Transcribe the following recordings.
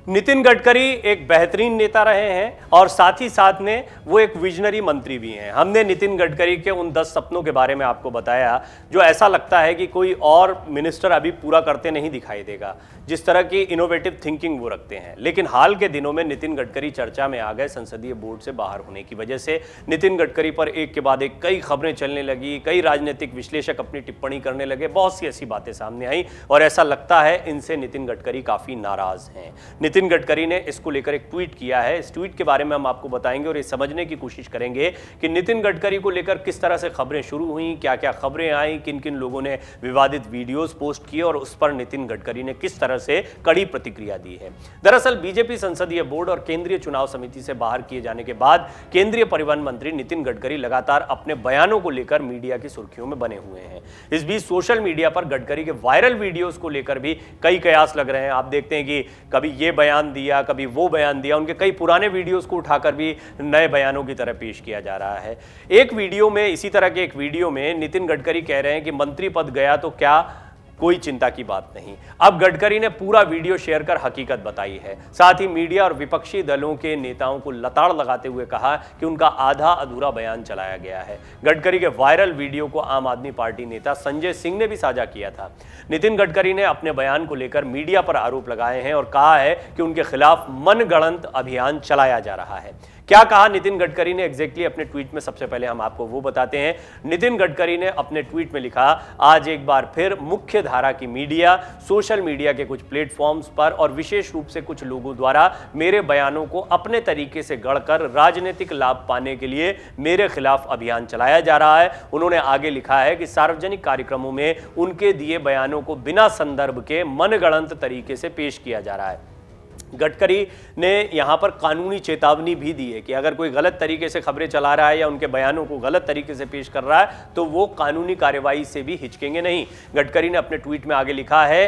नितिन गडकरी एक बेहतरीन नेता रहे हैं और साथ ही साथ में वो एक विजनरी मंत्री भी हैं। हमने नितिन गडकरी के उन 10 सपनों के बारे में आपको बताया जो ऐसा लगता है कि कोई और मिनिस्टर अभी पूरा करते नहीं दिखाई देगा, जिस तरह की इनोवेटिव थिंकिंग वो रखते हैं। लेकिन हाल के दिनों में नितिन गडकरी चर्चा में आ गए संसदीय बोर्ड से बाहर होने की वजह से। नितिन गडकरी पर एक के बाद एक कई खबरें चलने लगी, कई राजनीतिक विश्लेषक अपनी टिप्पणी करने लगे, बहुत सी ऐसी बातें सामने आई और ऐसा लगता है इनसे नितिन गडकरी काफी नाराज हैं। नितिन गडकरी ने इसको लेकर एक ट्वीट किया है। इस ट्वीट के बारे में हम आपको बताएंगे और ये समझने की कोशिश करेंगे कि नितिन गडकरी को लेकर किस तरह से खबरें शुरू हुई, क्या क्या खबरें आई, किन किन लोगों ने विवादित वीडियोस पोस्ट किए और उस पर नितिन गडकरी ने किस तरह से कड़ी प्रतिक्रिया दी है। दरअसल बीजेपी संसदीय बोर्ड और केंद्रीय चुनाव समिति से बाहर किए जाने के बाद केंद्रीय परिवहन मंत्री नितिन गडकरी लगातार अपने बयानों को लेकर मीडिया की सुर्खियों में बने हुए हैं। इस बीच सोशल मीडिया पर गडकरी के वायरल वीडियोस को लेकर भी कई कयास लग रहे हैं। आप देखते हैं कि कभी ये बयान दिया, कभी वो बयान दिया, उनके कई पुराने वीडियोस को उठाकर भी नए बयानों की तरह पेश किया जा रहा है। एक वीडियो में, इसी तरह के एक वीडियो में नितिन गडकरी कह रहे हैं कि मंत्री पद गया तो क्या, कोई चिंता की बात नहीं। अब गडकरी ने पूरा वीडियो शेयर कर हकीकत बताई है। साथ ही मीडिया और विपक्षी दलों के नेताओं को लताड़ लगाते हुए कहा कि उनका आधा अधूरा बयान चलाया गया है। गडकरी के वायरल वीडियो को आम आदमी पार्टी नेता संजय सिंह ने भी साझा किया था। नितिन गडकरी ने अपने बयान को लेकर मीडिया पर आरोप लगाए हैं और कहा है कि उनके खिलाफ मनगढ़ंत अभियान चलाया जा रहा है। क्या कहा नितिन गडकरी ने एग्जैक्टली अपने ट्वीट में, सबसे पहले हम आपको वो बताते हैं। नितिन गडकरी ने अपने ट्वीट में लिखा, आज एक बार फिर मुख्य धारा की मीडिया, सोशल मीडिया के कुछ प्लेटफॉर्म्स पर और विशेष रूप से कुछ लोगों द्वारा मेरे बयानों को अपने तरीके से गढ़कर राजनीतिक लाभ पाने के लिए मेरे खिलाफ अभियान चलाया जा रहा है। उन्होंने आगे लिखा है कि सार्वजनिक कार्यक्रमों में उनके दिए बयानों को बिना संदर्भ के मनगढ़ंत तरीके से पेश किया जा रहा है। गडकरी ने यहां पर कानूनी चेतावनी भी दी है कि अगर कोई गलत तरीके से खबरें चला रहा है या उनके बयानों को गलत तरीके से पेश कर रहा है तो वो कानूनी कार्रवाई से भी हिचकेंगे नहीं। गडकरी ने अपने ट्वीट में आगे लिखा है,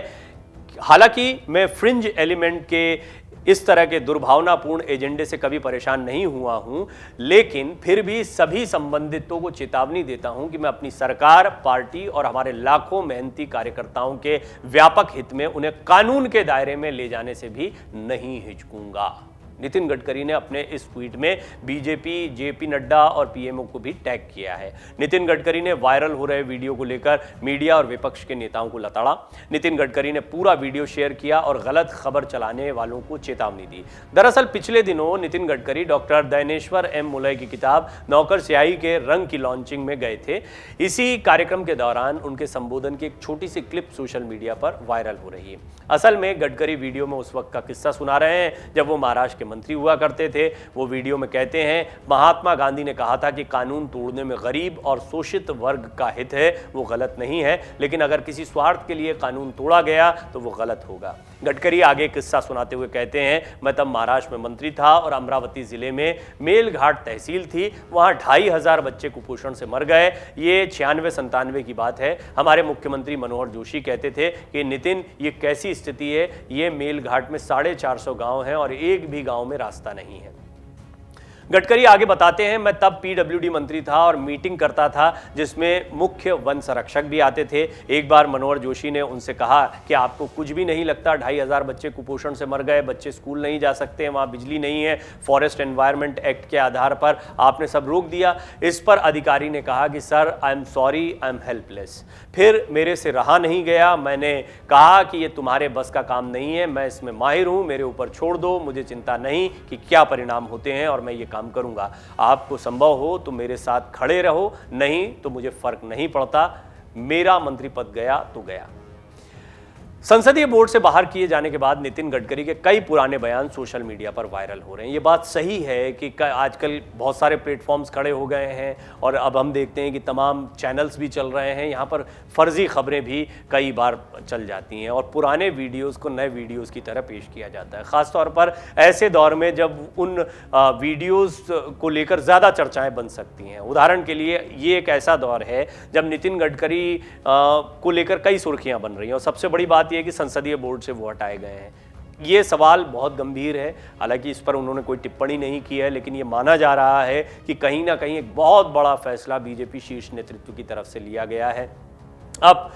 हालांकि मैं फ्रिंज एलिमेंट के इस तरह के दुर्भावनापूर्ण एजेंडे से कभी परेशान नहीं हुआ हूं, लेकिन फिर भी सभी संबंधितों को चेतावनी देता हूं कि मैं अपनी सरकार, पार्टी और हमारे लाखों मेहनती कार्यकर्ताओं के व्यापक हित में उन्हें कानून के दायरे में ले जाने से भी नहीं हिचकूंगा। नितिन गडकरी ने अपने इस ट्वीट में बीजेपी, जेपी नड्डा और पीएमओ को भी टैग किया है। नितिन गडकरी ने वायरल हो रहे वीडियो को लेकर मीडिया और विपक्ष के नेताओं को लताड़ा। नितिन गडकरी ने पूरा वीडियो शेयर किया और गलत खबर चलाने वालों को चेतावनी दी। दरअसल पिछले दिनों नितिन गडकरी डॉक्टर दैनेश्वर एम मुलय की किताब नौकरशाही के रंग की लॉन्चिंग में गए थे। इसी कार्यक्रम के दौरान उनके संबोधन की एक छोटी सी क्लिप सोशल मीडिया पर वायरल हो रही है। असल में गडकरी वीडियो में उस वक्त का किस्सा सुना रहे हैं जब वो महाराष्ट्र के मंत्री हुआ करते थे। वो वीडियो में कहते हैं, महात्मा गांधी ने कहा था कि कानून तोड़ने में गरीब और शोषित वर्ग का हित है, वो गलत नहीं है, लेकिन अगर किसी स्वार्थ के लिए कानून तोड़ा गया तो वो गलत होगा। गडकरी आगे किस्सा सुनाते हुए कहते हैं, मैं तब महाराष्ट्र में मंत्री था और अमरावती जिले में मेलघाट तहसील थी, वहां 2500 बच्चे कुपोषण से मर गए। ये 96-97 की बात है। हमारे मुख्यमंत्री मनोहर जोशी कहते थे कि नितिन, ये कैसी स्थिति है, ये मेलघाट में 450 गांव हैं और एक भी गांव में रास्ता नहीं है। गडकरी आगे बताते हैं, मैं तब पीडब्ल्यूडी मंत्री था और मीटिंग करता था जिसमें मुख्य वन संरक्षक भी आते थे। एक बार मनोहर जोशी ने उनसे कहा कि आपको कुछ भी नहीं लगता, 2500 बच्चे कुपोषण से मर गए, बच्चे स्कूल नहीं जा सकते, वहाँ बिजली नहीं है, फॉरेस्ट एनवायरनमेंट एक्ट के आधार पर आपने सब रोक दिया। इस पर अधिकारी ने कहा कि sir, I am sorry, I am helpless. फिर मेरे से रहा नहीं गया, मैंने कहा कि ये तुम्हारे बस का काम नहीं है, मैं इसमें माहिर हूँ, मेरे ऊपर छोड़ दो, मुझे चिंता नहीं कि क्या परिणाम होते हैं और मैं ये काम करूंगा। आपको संभव हो तो मेरे साथ खड़े रहो, नहीं तो मुझे फर्क नहीं पड़ता, मेरा मंत्री पद गया तो गया। संसदीय बोर्ड से बाहर किए जाने के बाद नितिन गडकरी के कई पुराने बयान सोशल मीडिया पर वायरल हो रहे हैं। ये बात सही है कि आजकल बहुत सारे प्लेटफॉर्म्स खड़े हो गए हैं और अब हम देखते हैं कि तमाम चैनल्स भी चल रहे हैं, यहाँ पर फर्जी खबरें भी कई बार चल जाती हैं और पुराने वीडियोस को नए वीडियोस की तरह पेश किया जाता है। ख़ासतौर पर ऐसे दौर में जब उन वीडियोस को लेकर ज़्यादा चर्चाएँ बन सकती हैं। उदाहरण के लिए ये एक ऐसा दौर है जब नितिन गडकरी को लेकर कई सुर्खियाँ बन रही हैं और सबसे बड़ी बात कि संसदीय बोर्ड से वो हटाए गए हैं। ये सवाल बहुत गंभीर है। हालांकि इस पर उन्होंने कोई टिप्पणी नहीं की है, लेकिन ये माना जा रहा है कि कहीं ना कहीं एक बहुत बड़ा फैसला बीजेपी शीर्ष नेतृत्व की तरफ से लिया गया है। अब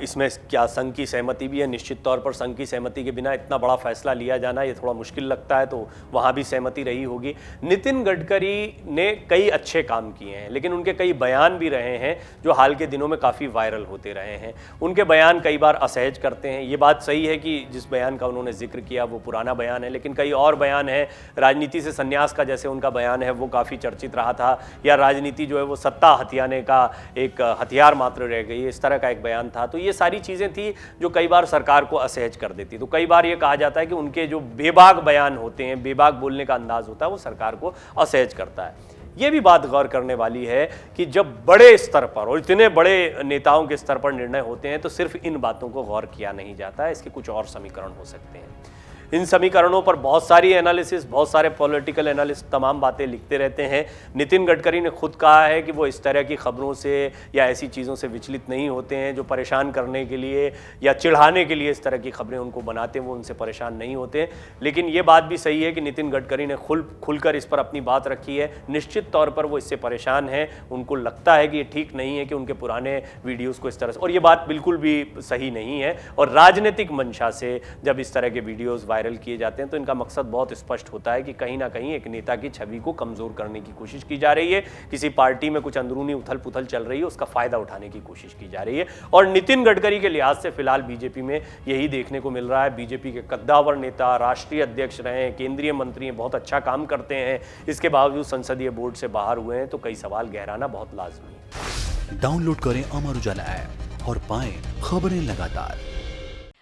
इसमें क्या संघ की सहमति भी है? निश्चित तौर पर संघ की सहमति के बिना इतना बड़ा फैसला लिया जाना ये थोड़ा मुश्किल लगता है, तो वहाँ भी सहमति रही होगी। नितिन गडकरी ने कई अच्छे काम किए हैं, लेकिन उनके कई बयान भी रहे हैं जो हाल के दिनों में काफ़ी वायरल होते रहे हैं। उनके बयान कई बार असहज करते हैं। ये बात सही है कि जिस बयान का उन्होंने जिक्र किया वो पुराना बयान है, लेकिन कई और बयान हैं। राजनीति से संन्यास का जैसे उनका बयान है वो काफ़ी चर्चित रहा था, या राजनीति जो है वो सत्ता हथियाने का एक हथियार मात्र रह गई, इस तरह का एक बयान था। तो ये सारी चीज़ें थी जो कई बार सरकार को असहज कर देती। तो कई बार ये कहा जाता है कि उनके जो बेबाक बयान होते हैं, बेबाक बोलने का अंदाज होता है, वो सरकार को असहज करता है। ये भी बात गौर करने वाली है कि जब बड़े स्तर पर और इतने बड़े नेताओं के स्तर पर निर्णय होते हैं तो सिर्फ इन बातों को गौर किया नहीं जाता है, इसके कुछ और समीकरण हो सकते हैं। इन समीकरणों पर बहुत सारी एनालिसिस, बहुत सारे पॉलिटिकल एनालिस्ट तमाम बातें लिखते रहते हैं। नितिन गडकरी ने खुद कहा है कि वो इस तरह की खबरों से या ऐसी चीज़ों से विचलित नहीं होते हैं जो परेशान करने के लिए या चिढ़ाने के लिए इस तरह की खबरें उनको बनाते हैं, वो उनसे परेशान नहीं होते। लेकिन ये बात भी सही है कि नितिन गडकरी ने खुलकर इस पर अपनी बात रखी है। निश्चित तौर पर वो इससे परेशान हैं, उनको लगता है कि ये ठीक नहीं है कि उनके पुराने वीडियोज़ को इस तरह से, और ये बात बिल्कुल भी सही नहीं है। और राजनीतिक मंशा से जब इस तरह के वीडियोज़ वायरल किए जाते हैं तो इनका मकसद बहुत स्पष्ट होता है कि कहीं ना कहीं एक नेता की छवि को कमजोर करने की कोशिश की जा रही है, किसी पार्टी में कुछ अंदरूनी उथल पुथल चल रही है, उसका फायदा उठाने की कोशिश की जा रही है। और नितिन गडकरी के लिहाज से फिलहाल बीजेपी में यही देखने को मिल रहा है। बीजेपी के कद्दावर नेता, राष्ट्रीय अध्यक्ष रहे हैं, केंद्रीय मंत्री हैं, बहुत अच्छा काम करते हैं, इसके बावजूद संसदीय बोर्ड से बाहर हुए हैं, तो कई सवाल गहराना बहुत लाजमी है। डाउनलोड करें अमर उजाला ऐप और पाएं खबरें लगातार।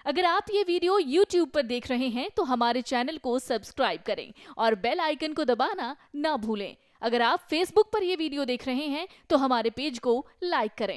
अगर आप ये वीडियो YouTube पर देख रहे हैं तो हमारे चैनल को सब्सक्राइब करें और बेल आइकन को दबाना ना भूलें। अगर आप Facebook पर ये वीडियो देख रहे हैं तो हमारे पेज को लाइक करें।